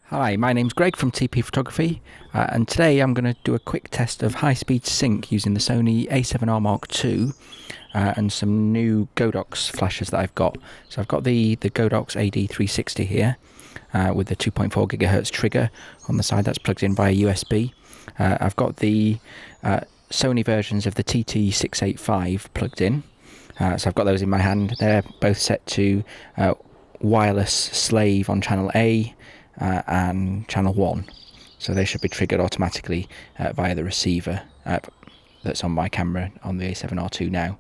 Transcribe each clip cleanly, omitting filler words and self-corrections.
Hi, my name's Greg from TP Photography, and today I'm going to do a quick test of high-speed sync using the Sony A7R Mark II and some new Godox flashes that I've got. So I've got the Godox AD360 here with the 2.4 GHz trigger on the side that's plugged in via USB. I've got the Sony versions of the TT685 plugged in, so I've got those in my hand. They're both set to wireless slave on channel A and channel 1, so they should be triggered automatically via the receiver that's on my camera on the A7R II now.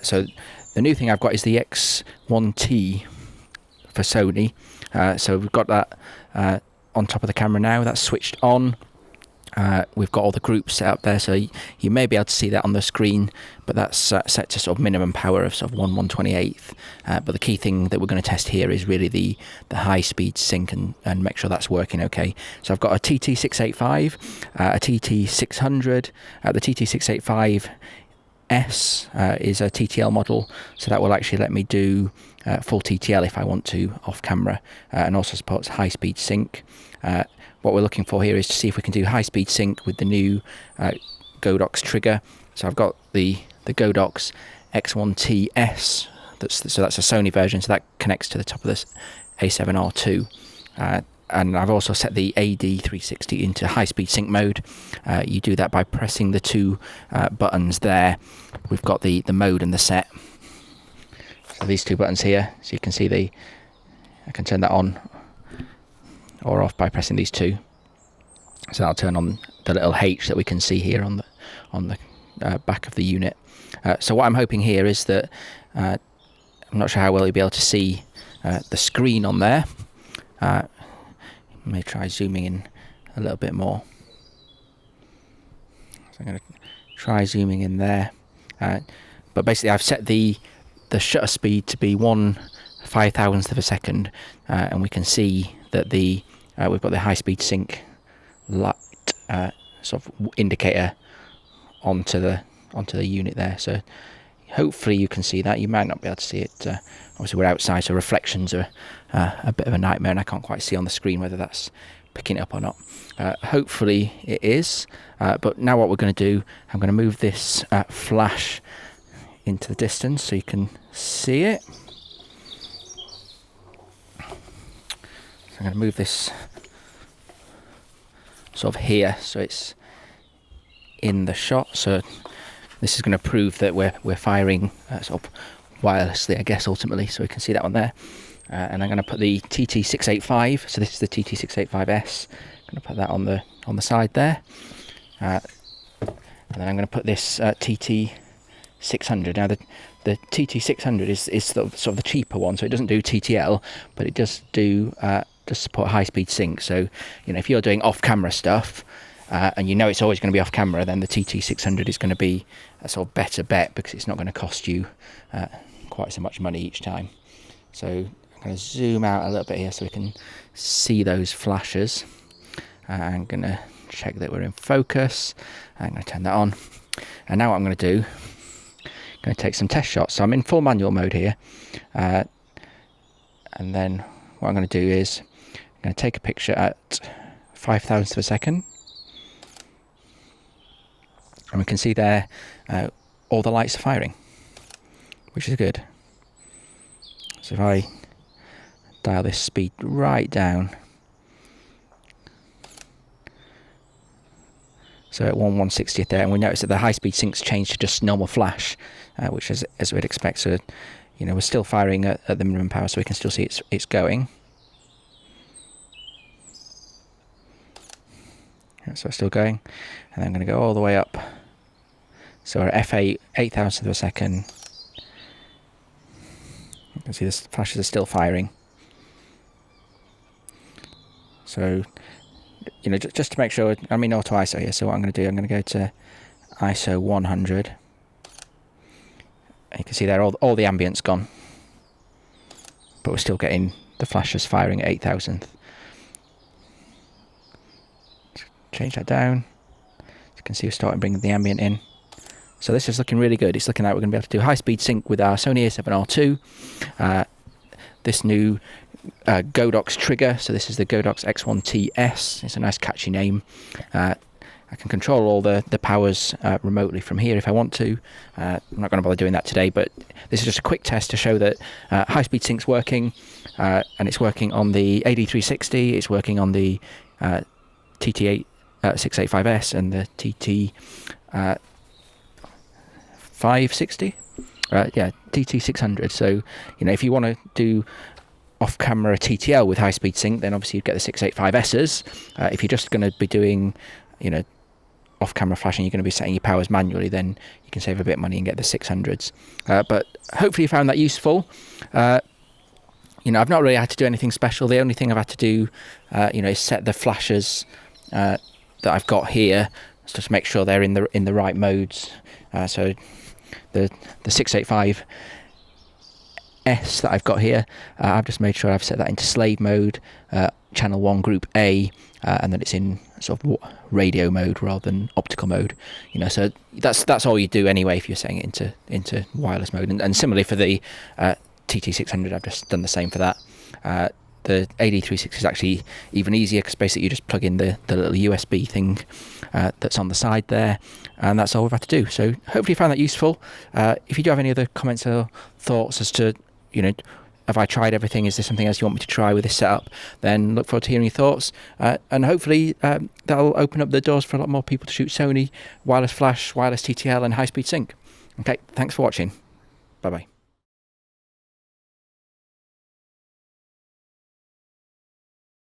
So the new thing I've got is the X1T for Sony, so we've got that on top of the camera now. That's switched on. We've got all the groups set up there, so you may be able to see that on the screen, but that's set to sort of minimum power of sort of 1/128th. But the key thing that we're going to test here is really the high speed sync and make sure that's working okay. So I've got a TT685, a TT600, the TT685S is a TTL model, so that will actually let me do full TTL if I want to off camera, and also supports high speed sync. What we're looking for here is to see if we can do high-speed sync with the new Godox trigger. So I've got the Godox X1T-S, so that's a Sony version, so that connects to the top of this A7R II. And I've also set the AD360 into high-speed sync mode. You do that by pressing the two buttons there. We've got the mode and the set. So these two buttons here, so you can see I can turn that on or off by pressing these two. So that'll turn on the little H that we can see here on the back of the unit. So what I'm hoping here is that I'm not sure how well you'll be able to see the screen on there. May try zooming in a little bit more. So I'm going to try zooming in there. But basically I've set the shutter speed to be 1/5000th of a second, and we can see that we've got the high-speed sync light sort of indicator onto the unit there. So hopefully you can see that. You might not be able to see it. Obviously we're outside, so reflections are a bit of a nightmare, and I can't quite see on the screen whether that's picking it up or not. Hopefully it is. But now what we're going to do, I'm going to move this flash into the distance so you can see it. I'm going to move this sort of here so it's in the shot. So this is going to prove that we're firing sort of wirelessly, I guess, ultimately. So we can see that one there. And I'm going to put the TT685. So this is the TT685S. I'm going to put that on the side there. And then I'm going to put this TT600. Now the TT600 is sort of the cheaper one, so it doesn't do TTL, but it does do support high-speed sync. So if you're doing off-camera stuff and it's always going to be off-camera, then the TT600 is going to be a sort of better bet, because it's not going to cost you quite so much money each time. So I'm going to zoom out a little bit here so we can see those flashes. I'm going to check that we're in focus. I'm going to turn that on, and now what I'm going to do, I'm going to take some test shots. So I'm in full manual mode here, and then what I'm going to do is I'm going to take a picture at 0.005 of a second, and we can see there all the lights are firing, which is good. So if I dial this speed right down, so at 1/160th there, and we notice that the high speed sync's changed to just normal flash, which is as we'd expect. So we're still firing at the minimum power, so we can still see it's going. So it's still going, and then I'm going to go all the way up. So we're at f8, 0.008 of a second. You can see the flashes are still firing. So just to make sure, I'm in auto ISO here. So what I'm going to do, I'm going to go to ISO 100. And you can see there all the ambient's gone, but we're still getting the flashes firing at 0.008. Change that down. As you can see, we're starting bringing the ambient in. So this is looking really good. It's looking like we're going to be able to do high-speed sync with our Sony A7R II. This new Godox trigger. So this is the Godox X1T-S. It's a nice catchy name. I can control all the powers remotely from here if I want to. I'm not going to bother doing that today, but this is just a quick test to show that high-speed sync's working, and it's working on the AD360, it's working on the TT685S and the TT560. Yeah, TT600. So, if you want to do off-camera TTL with high-speed sync, then obviously you'd get the 685Ss. If you're just going to be doing, off-camera flashing, you're going to be setting your powers manually, then you can save a bit of money and get the 600s. But hopefully you found that useful. I've not really had to do anything special. The only thing I've had to do, is set the flashes that I've got here, just to make sure they're in the right modes. So the 685S that I've got here, I've just made sure I've set that into slave mode, channel 1 group A, and then it's in sort of radio mode rather than optical mode. So that's all you do anyway if you're setting it into wireless mode. And similarly for the TT600, I've just done the same for that. The AD360 is actually even easier because basically you just plug in the little USB thing that's on the side there, and that's all we've had to do. So hopefully you found that useful. If you do have any other comments or thoughts as to, have I tried everything? Is there something else you want me to try with this setup? Then look forward to hearing your thoughts. And hopefully that'll open up the doors for a lot more people to shoot Sony, wireless flash, wireless TTL and high-speed sync. Okay, thanks for watching. Bye-bye.